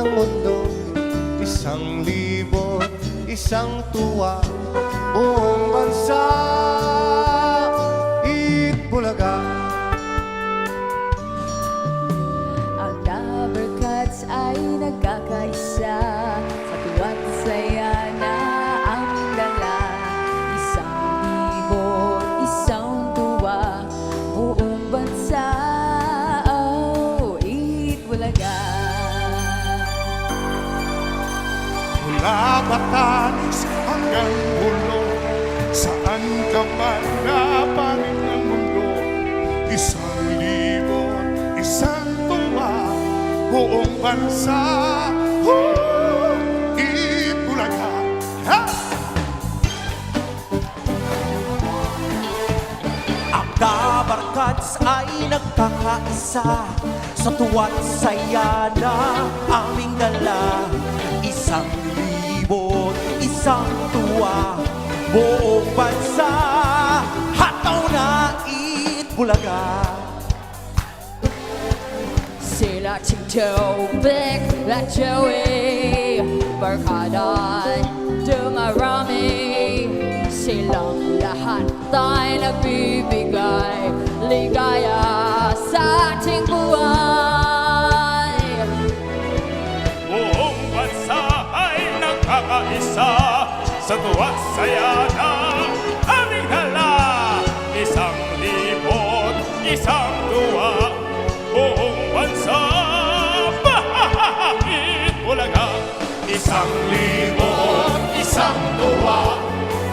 ng mundo, 1,000,000 isang tuwa, buong bansa, Itbulaga. Ang Lovercats ay nagkakaisa sa tuwa't saya na aming dala. 1,000,000 isang tuwa, buong bansa, oh, Itbulaga. Mula Batanes hanggang Pulo, saan ka man napanig ng mundo, 1,000,000 isang tuwa, buong bansa, Itbulaga. Ha! Ang Lovercats ay nagkakaisa sa tuwa't saya na aming dala. 1,000,000 isang tuwa, buong bansa, hataw na Itbulaga. Sila Tobek at Joey, barkada dumarami. Silang lahat ay nagbibigay ligaya sa ating buhay. Buong bansa ay nagkakaisa sa tuwa't saya na aming dala. 1,000,000 isang tuwa, buong bansa, Itbulaga. 1,000,000 isang tuwa,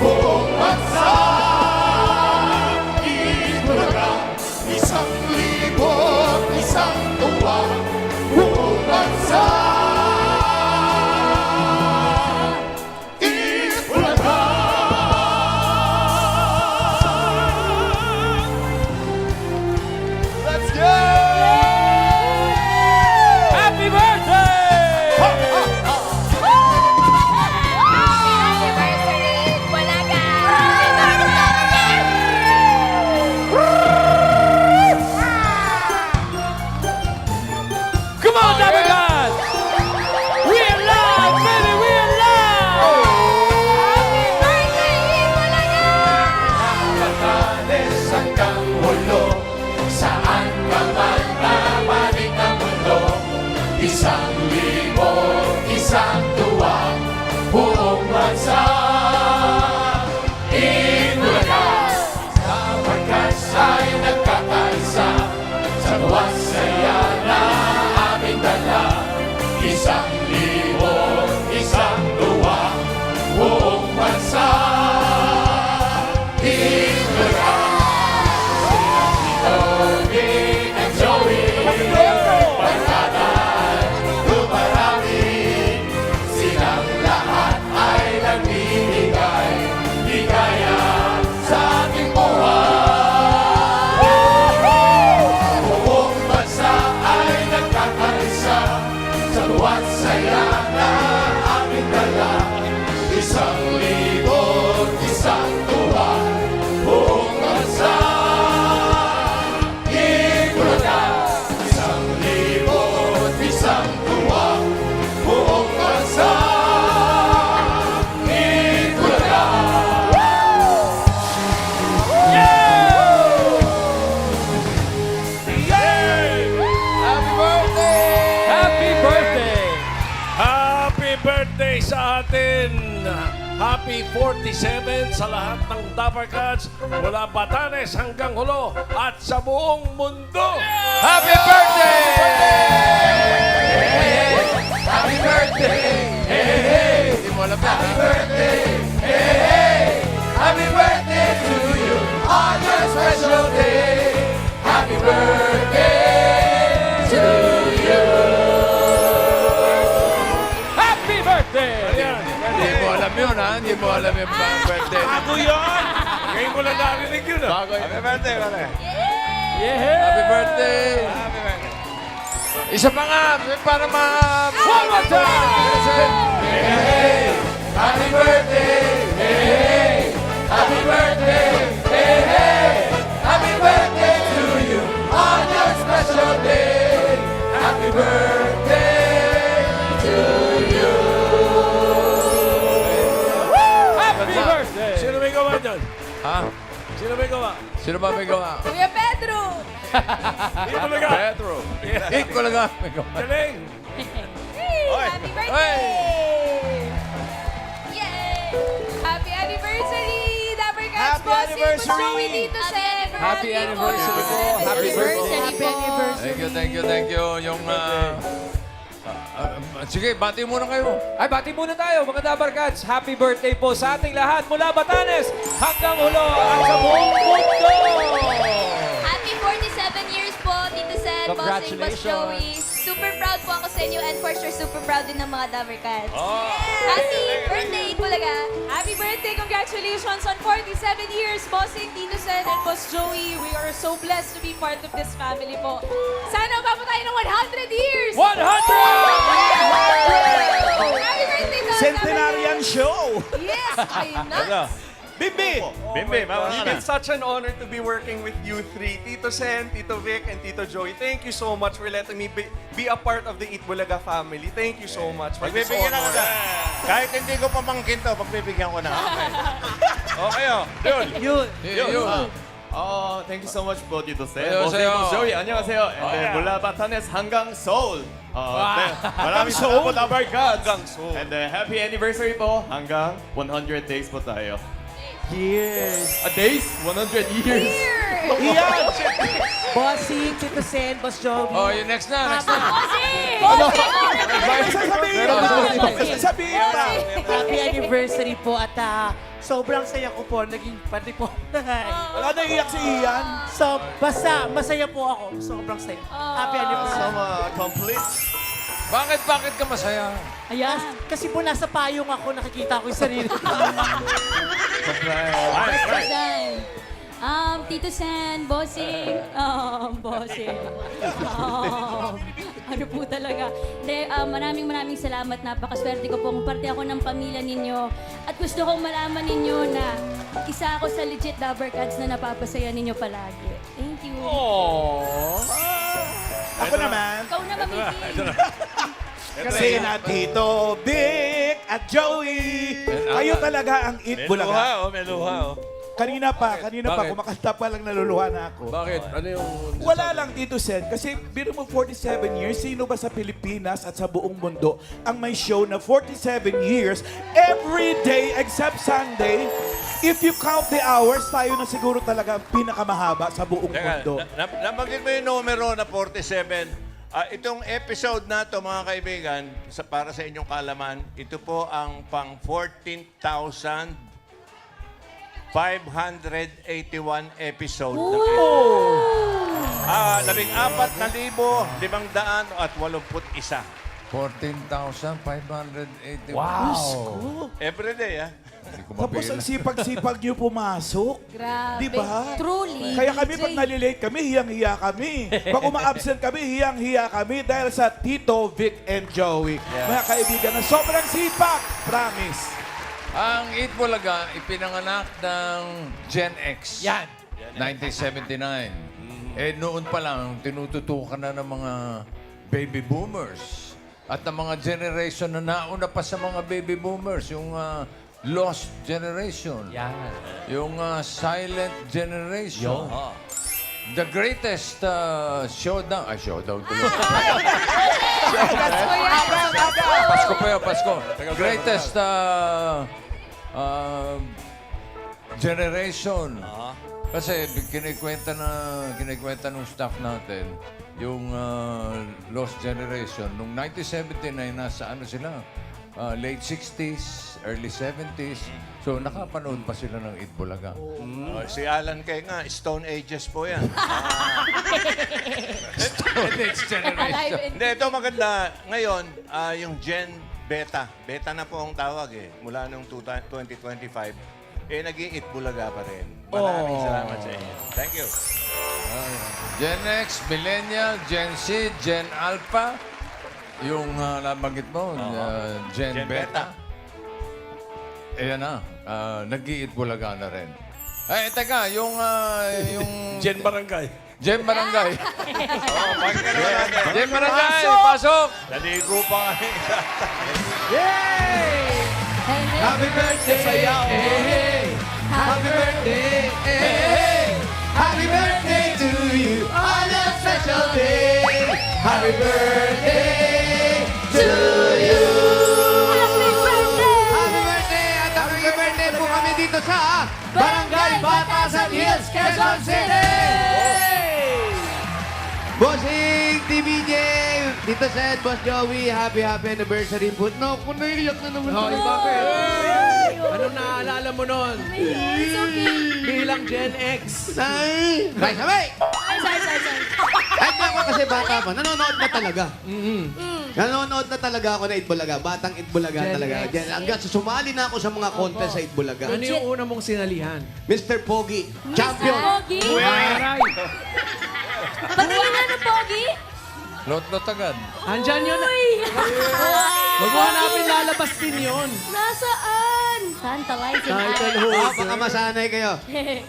buong bansa, Itbulaga. 1,000,000 isang tuwa, buong bansa, Itbulaga. Let's go! Happy birthday! Come on, Lovercats! We are live, baby! We are live! Batanes hanggang Hulo, saan ka man napanig ng mundo, 1,000,000 isang tuwa, buong bansa, Itbulaga. Lovercats ay nagkakaisa sa tuwa't saya na aming dala. 1,000,000 isang tuwa, buong bansa, Itbulaga. Tobek at Joey, barkada dumarami. Silang lahat ay nagbibigay ligaya sa ating buhay. Buong bansa ay nagkakaisa sa tuwa't saya na aming dala. 1,000,000 isang tuwa, buong bansa, Itbulaga. 1,000,000 isang tuwa, buong bansa, Itbulaga. Happy birthday! Happy birthday! Happy birthday sa atin! Happy 47 sa lahat ng Lovercats mula Batanes hanggang Hulo at sa buong mundo! Happy birthday! Happy birthday! Hey, hey! Hindi mo alam Happy birthday! Hey, hey! Happy birthday to you on your special day! Happy birthday to you! Happy birthday! Hindi mo alam yun, ha? Hindi mo alam yung birthday. Bago yun! Ngayon ko lang narinig yun, ah. Bago yun. Happy birthday, pare. Yeah! Happy birthday. Isa pa nga, para ma... One more time! Hey, hey! Happy birthday! Hey, hey! Happy birthday! Hey, hey! Happy birthday to you on your special day! Happy birthday to Sino may gawa? Sino ba may gawa? Kuya Pedro! Sino talaga? Pedro. Iko lang may gawa. Galing! Hey, happy birthday! Yay! Happy anniversary! Dapper Cats Happy Bossing! anniversary! Joey Tito Sen! Happy anniversary po. Happy birthday. Happy anniversary! Thank you. Yung, sige, bati muna kayo. Ay, bati muna tayo, mga Dabar Cats. Happy birthday po sa ating lahat mula Batanes hanggang Hulo at sa buong mundo! Happy 47 years po, Tito Sen, Bossing, Boss Congratulations. Joey. Super proud po ako sa inyo and for sure super proud din ng mga Dabber Cats. Oh. Happy birthday, Bulaga! Happy birthday! Congratulations on 47 years, Bossing, Tito Sen, and Boss Joey. We are so blessed to be part of this family po. Sana umabot tayo ng 100 years! 100! Happy birthday, Tito! Centenarian show! Yes! Ayun na! Bimbi! Bimbi, mama It's such an honor to be working with you three, Tito Sen, Tito Vic, and Tito Joey. Thank you so much for letting me be a part of the Eat Bulaga family. Thank you so much for this Pagbibigyan na honor. kita. Kahit hindi ko pamangkin to, pagbibigyan ko na. Okay, oh. Yun. Yun. Thank you so much po, Tito Sen. 안녕하세요. Boss Joey, 안녕하세요. And then mula Batanes hanggang Seoul. Maraming Soul? salamat, Dabar Cats. Hanggang Seoul. And happy anniversary po hanggang 100 days po tayo. Years. Days? 100 years. Iyan! Bossing, Tito Sen, Boss Joey. Oh, yung next na. Sasabihin pa! Sasabihin pa! Happy anniversary po at sobrang saya ko po. Naging pati po. Wala na iyak si Ian. So, basta masaya po ako. Sobrang saya. Happy anniversary. Complete. Bakit ka masaya? Ayan. Kasi po nasa payong ako, nakikita ko yung sarili. Tito Sen, Bossing, Bossing. Ano po talaga. Hindi, maraming salamat. Napakaswerte ko pong parte ako ng pamilya ninyo. At gusto kong malaman ninyo na isa ako sa legit Dabber Cats na napapasaya ninyo palagi. Thank you. Ako naman. Ikaw na, Mamiki. Kasi nandito, Vic at Joey. Kayo talaga ang Eat Bulaga. May luha, oh. Kanina pa, Bakit? kumakanta pa lang naluluha na ako. Bakit? Ano yung... Wala lang Tito Sen, kasi biro mo 47 years, sino ba sa Pilipinas at sa buong mundo ang may show na 47 years, every day except Sunday? If you count the hours, tayo na siguro talaga ang pinakamahaba sa buong mundo. Nabanggit mo yung numero na 47. Itong episode na to mga kaibigan, para sa inyong kaalaman, ito po ang pang 14,581 episode. 14,581. 14,581. Wow! Every day, Hindi ko Tapos mapila. ang sipag-sipag niyo pumasok. Grabe. Di ba? Truly. Kaya kami DJ. pag nalilate kami, hiyang-hiya kami. Pag uma-absent kami, hiyang-hiya kami dahil sa Tito, Vic, and Joey. Mga kaibigan na sobrang sipag. Promise. Ang Eat Bulaga, ipinanganak ng Gen X. Yan. 1979. Eh, noon pa lang, tinututukan na ng mga baby boomers. At ang mga generation na nauna pa sa mga baby boomers, yung lost generation. Yan. Yung silent generation. The greatest showdown. Showdown tuloy. Pasko pa yun, Pasko. Greatest generation. Kasi kinikwenta ng staff natin yung lost generation. Nung 1979, nasa ano sila? Late 60s, early 70s. So, nakapanood pa sila ng Eat Bulaga. Si Alan Kay nga, Stone Ages po yan. Next generation. Alive and Hindi, ito maganda. Ngayon, yung Gen Beta. Beta na po ang tawag eh. Mula nung 2025. Nag-i Eat Bulaga pa rin. Maraming salamat sa inyo. Thank you. Gen X, Millennial, Gen Z, Gen Alpha. Yung nabanggit mo, Gen Beta. Ayan na, nag-i-Eat Bulaga na rin. Ay, teka, yung Gen Barangay. Gen Barangay. Gen Barangay, pasok! Naligo pa kami. Happy birthday! Sayaw! Happy birthday! Happy birthday to you! Happy birthday! Happy birthday! At happy birthday po kami dito sa Barangay Batasan Hills, Quezon City! Bossing, TVJ, Tito Sed, Boss Joey, happy anniversary po. No, kung naiiyak na naman. Hoy, bakit? Anong naalala mo nun? It's okay. Bilang Gen X. Ay! Sabay! Sorry. Ay, di ako kasi bata pa. Nanonood na talaga. Nanonood na talaga ako na Itbulaga. Batang Itbulaga Gen talaga. X. Hanggang sumali na ako sa mga contest sa Itbulaga. Ano yung una mong sinalihan? Mr. Pogi, champion. Pogi? Aray! Patingin nga ng Pogi? Lot-lot agad. Andyan yun. Huwag mo hanapin, lalabas din yun. Nasaan? Tantalizing Title eyes. holder. Baka masanay kayo.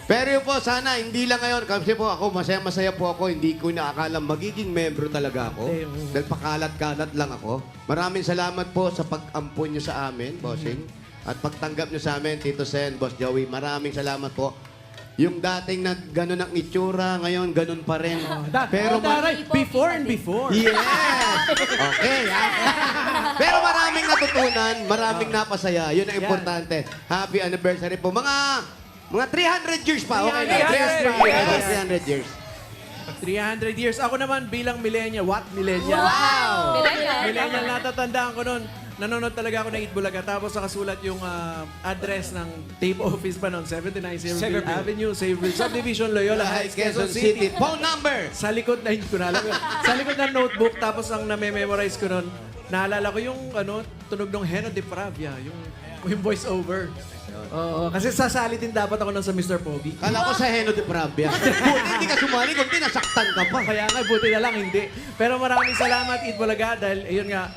Pero yun po, sana hindi lang ngayon. Kasi po ako, masaya po ako. Hindi ko inaakalang magiging membro talaga ako. Dahil pakalat-kalat lang ako. Maraming salamat po sa pag-ampon nyo sa amin, bossing. At pagtanggap nyo sa amin, Tito Sen, Boss Joey. Maraming salamat po. Yung dating na gano'n ang itsura, ngayon gano'n pa rin. Pero Before and before. Yes! Okay, ha? Pero maraming natutunan, maraming napasaya. Yun ang importante. Happy anniversary po. Mga 300 years pa. Okay na. 300 years. 300 years. Ako naman bilang millennial. What? Millennial? Wow! Millennial, natatandaan ko nun. Nanonood talaga ako ng Itbulaga. Tapos nakasulat yung address ng tape office pa noon. 79 Saverville Avenue, Saverville Subdivision, Loyola Heights, Quezon City. Phone number! Sa likod na, hindi ko na alam yun. Sa likod ng notebook, tapos ang na-memorize ko nun, naalala ko yung tunog ng Heno de Pravia, yung voice over. Oo, kasi sasalitin dapat ako nun sa Mr. Pogi. Kala ko sa Heno de Pravia. Buti hindi ka sumali, kundi nasaktan ka pa. Kaya nga, buti na lang, hindi. Pero maraming salamat, Itbulaga, dahil ayun nga,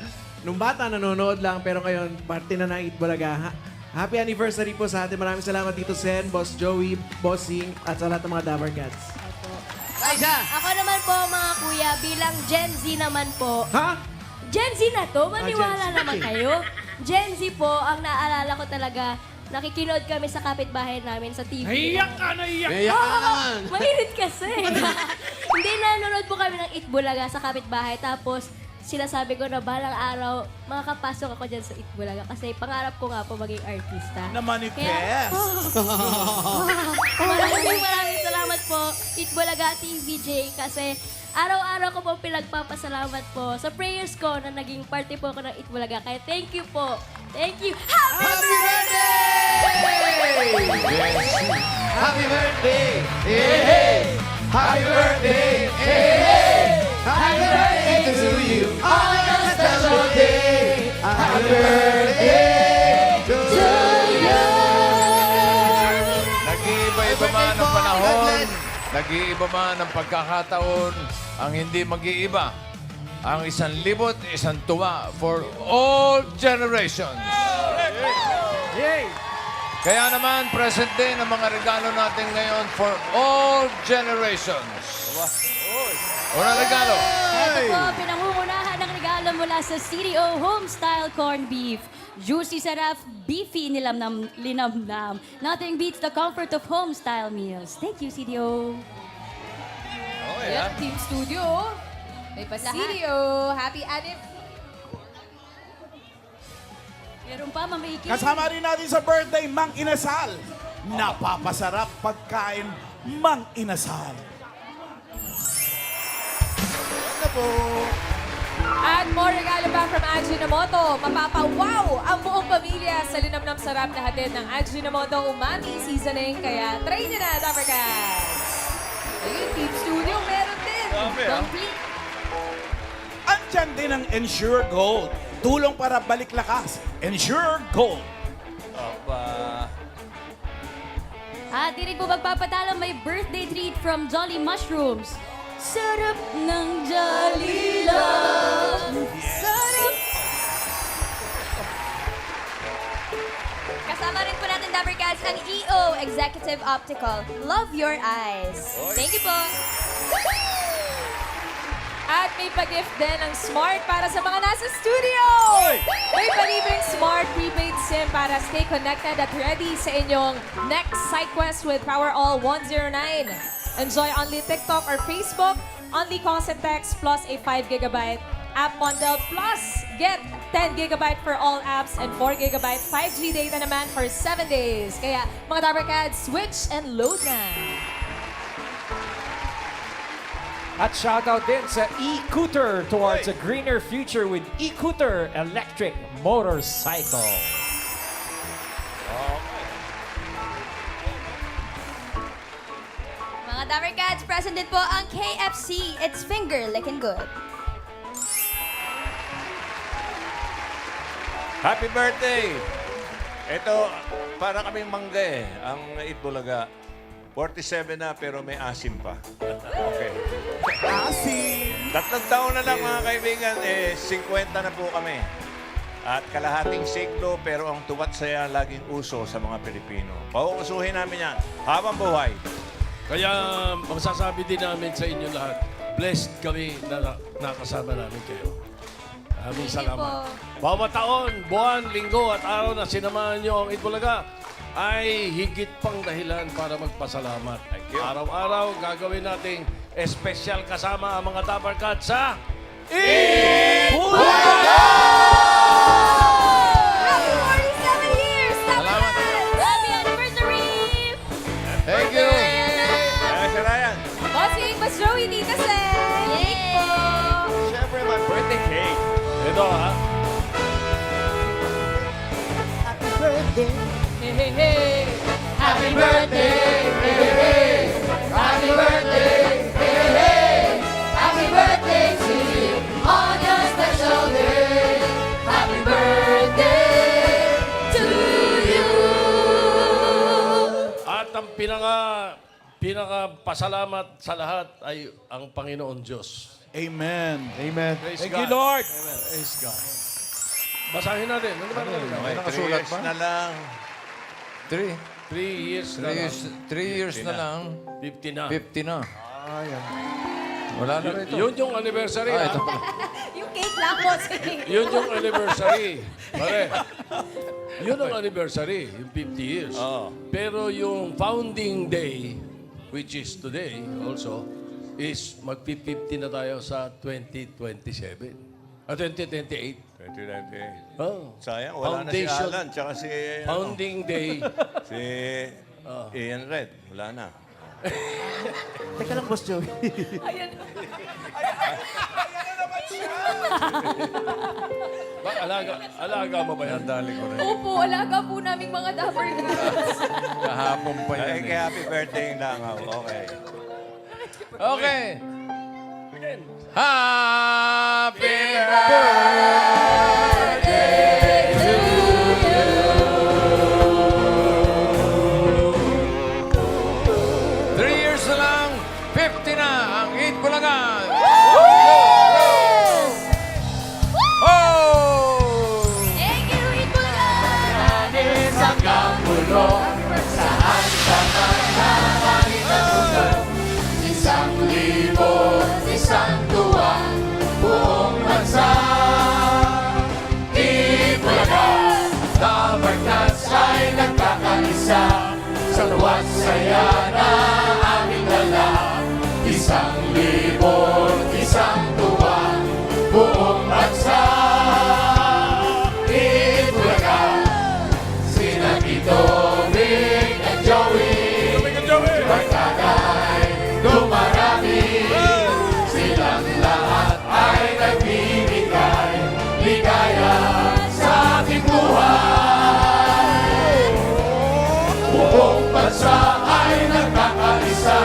nung bata nanonood lang, pero ngayon, parte na ng Itbulaga. Happy anniversary po sa atin. Maraming salamat dito, Sen, Boss Joey, Bossing, at sa lahat ng mga Dabber Cats. Liza! Ako naman po, mga kuya, bilang Gen Z naman po. Ha? Gen Z na to? Maniwala Gen Z. naman kayo. Gen Z po, ang naalala ko talaga, nakikinood kami sa kapitbahay namin sa TV. Naiyak ka! Naiyak ka naman. Mainit kasi. Hindi, nanonood po kami ng Itbulaga sa kapitbahay. Tapos, sinasabi ko na balang araw, makakapasok ako dyan sa Itbulaga. Kasi pangarap ko nga po maging artista. Na manifest. Maraming salamat po, Itbulaga TVJ. Kasi araw-araw ko po pinagpapasalamat po sa prayers ko na naging party po ako ng Itbulaga. Kaya thank you po. Thank you. Happy birthday! Happy birthday! Hey, hey! Happy birthday! Hey, hey! Happy birthday to you on your special day! Happy birthday to you! Nag-iiba-iba man ang panahon, nag-iiba man ang pagkakataon, ang hindi mag-iiba. Ang 1,000 isang tuwa for all generations. Kaya naman, present din ang mga regalo natin ngayon for all generations. Unang regalo. Ito po, pinangungunahan ng regalo mula sa CDO Homestyle Corned Beef. Juicy, sarap, beefy, linamnam. Nothing beats the comfort of homestyle meals. Thank you, CDO. Okay, Team Studio. May pa-studio. Happy anniversary. Meron pa, mamahigit. Kasama rin natin sa birthday, Mang Inasal. Napapasarap pagkain, Mang Inasal. At more regalo pa from Ajinomoto. Mapapawaw ang buong pamilya sa linamnam sarap na hatid ng Ajinomoto Umami Seasoning. Kaya try nyo na, Dabber Cats. Ayun, Team Studio, meron din. Complete. Andyan din ang Ensure Gold. Tulong para balik lakas. Ensure Gold. At hindi po magpapatalo, may birthday treat from Jolly Mushrooms. Sarap ng Jolly Love. Sarap. Kasama rin po natin, Dabber Cats, ang EO, Executive Optical. Love your eyes. Thank you po. At may pa-gift din ng Smart para sa mga nasa studio! May palibreng Smart prepaid SIM para stay connected at ready sa inyong next side quest with Powerall 109. Enjoy only TikTok or Facebook, only calls and texts plus a 5GB app bundle plus get 10GB for all apps and 4GB 5G data naman for 7 days. Kaya mga Dabarkads, switch and load na! At shoutout din sa e-cooter towards a greener future with e-cooter electric motorcycle. Mga Dabarkads, present din po ang KFC. It's finger licking good. Happy birthday! Ito, para kaming mangga eh. Ang Itbulaga. 47 na pero may asim pa. Okay. Asim! 3 taon na lang mga kaibigan, 50 na po kami. At kalahating siglo pero ang tuwat saya laging uso sa mga Pilipino. Pauusuhin namin yan habang buhay. Kaya masasabi din namin sa inyo lahat, blessed kami na nakasama namin kayo. Maraming salamat. Bawat taon, buwan, linggo at araw na sinamahan nyo ang Itbulaga ay higit pang dahilan para magpasalamat. you. Araw-araw gagawin nating espesyal kasama ang mga Dabarkads sa Happy 47 years! Salamat. Happy anniversary! Thank you! Si Ryan. Bossing, Mas Joey, Tita Sen! Yay! Siyempre, my birthday cake. ito ha. Hey, hey, hey! Happy birthday! Hey, hey! Happy birthday! Hey, hey! Happy birthday to you on your special day! Happy birthday to you! At ang pinaka-pasalamat sa lahat ay ang Panginoon Diyos. Amen. Amen. Praise Thank God. you, Lord. Amen. Praise God. Basahin natin. Ano ba natin? May Okay, 3 nakasulat years pa? na lang. 3 3 years na lang. 3 years na lang. 50 na. 50 na. Wala na rito. Yun yung anniversary, ha? Ito pala. Yung cake lang, Bossing! Yun yung anniversary. Pare. Yun ang anniversary, yung 50 years. Oo. Pero yung founding day, which is today also, is mag-50 na tayo sa 2027. 2028. 2028. Oh. Sayang, wala na si Foundation. Alan, tsaka si, Founding day. si Ian Red. Wala na. Teka lang, Boss Joey. Ayan. Alaga mo ba yan? Dali ko rin. Opo, alaga po naming mga Dabarkads. Kahapon pa Ay, yan kaya eh. happy birthday yung langaw. Okay. Okay. Happy birthday! 3 years na lang, 50 na ang Itbulaga. Oh! Thank you, Itbulaga! Dabarkads ay nagkakaisa sa luwat saya na aming dala. 1,000, 1 tuwa, buong bansa. Itbulaga, sina Tito, Vic at Joey. Barkada'y dumarami, silang lahat ay nagbibigay ligaya sa ating buhay. Buong bansa ay nagkakaisa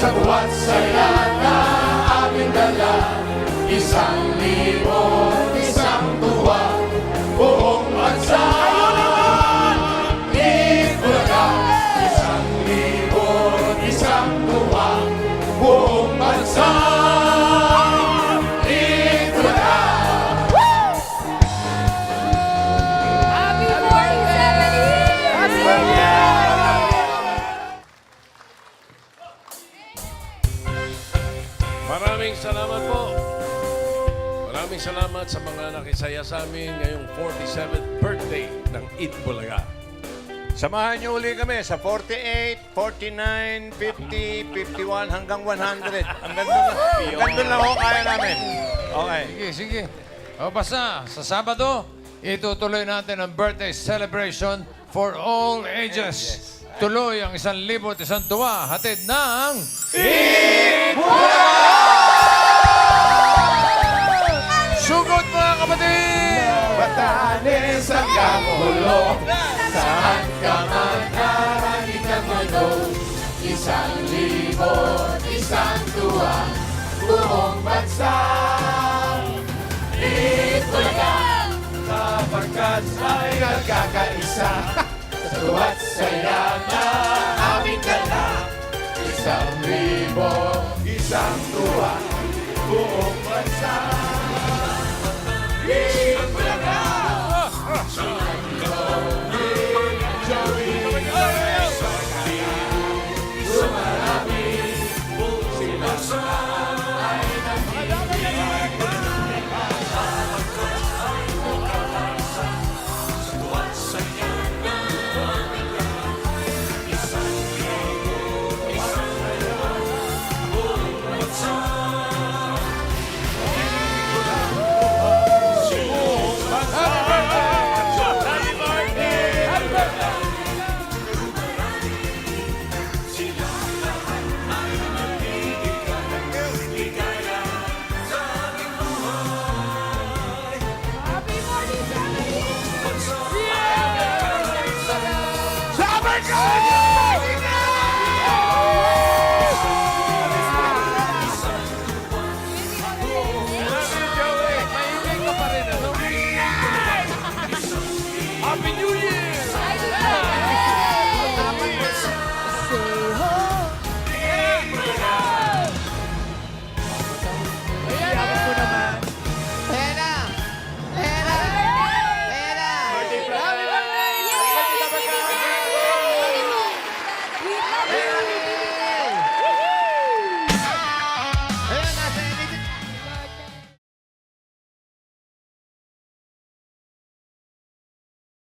sa buwan saya na aming dala. 1,000, 1 tuwa, buong bansa. Itbulaga, 1,000, 1 tuwa, buong bansa. Itbulaga. Happy 47 years! Maraming salamat po. Maraming salamat sa mga nakisaya sa amin ngayong 47th birthday ng Eat Bulaga. Samahan niyo uli kami sa 48, 49, 50, 51 hanggang 100. Hanggang doon lang ako kaya namin. Okay. Sige. O basta, sa Sabado, itutuloy natin ang birthday celebration for all ages. Tuloy ang 1,000 at isang tuwa, hatid ng... Sugod mga kapatid! Batanes hanggang Ulo, saan ka man harang ikamano, 1,000, isang tuwa, buong bansa. Eat Bulaga! Sapagkat ay nagkakaisa, sa tuwa't saya na aming dala. 1,000, isang tuwa, buong bansa.